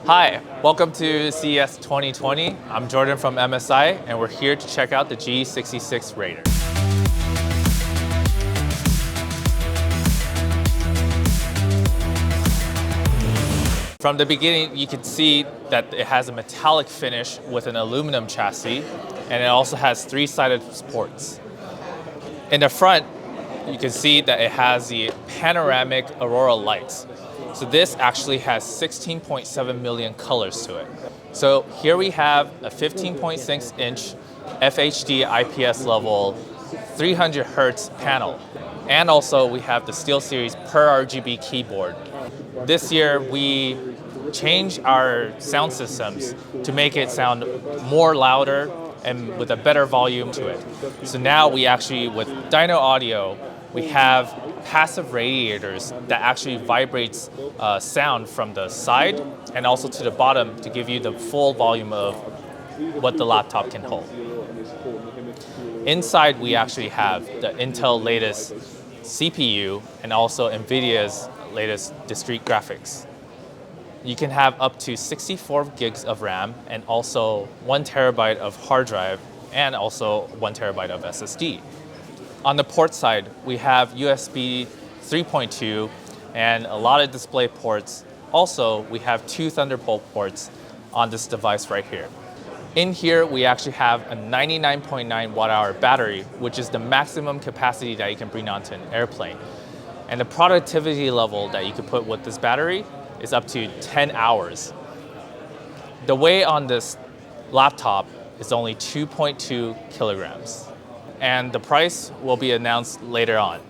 Hi, welcome to CES 2020. I'm Jordan from MSI, and we're here to check out the GE66 Raider. From the beginning, you can see that it has a metallic finish with an aluminum chassis, and it also has three-sided supports. In the front, you can see that it has the panoramic Aurora lights. So this actually has 16.7 million colors to it. So here we have a 15.6-inch FHD IPS level 300 Hertz panel. And also we have the SteelSeries per Rgb keyboard. This year we changed our sound systems to make it sound more louder and with a better volume to it. So now we actually, with dyno audio, we have passive radiators that actually vibrates sound from the side and also to the bottom to give you the full volume of what the laptop can hold. Inside, we actually have the Intel latest CPU and also NVIDIA's latest discrete graphics. You can have up to 64 gigs of RAM and also 1 terabyte of hard drive and also 1 terabyte of SSD. On the port side, we have USB 3.2 and a lot of display ports. Also, we have 2 Thunderbolt ports on this device right here. In here, we actually have a 99.9 watt-hour battery, which is the maximum capacity that you can bring onto an airplane. And the productivity level that you can put with this battery is up to 10 hours. The weight on this laptop is only 2.2 kilograms. And the price will be announced later on.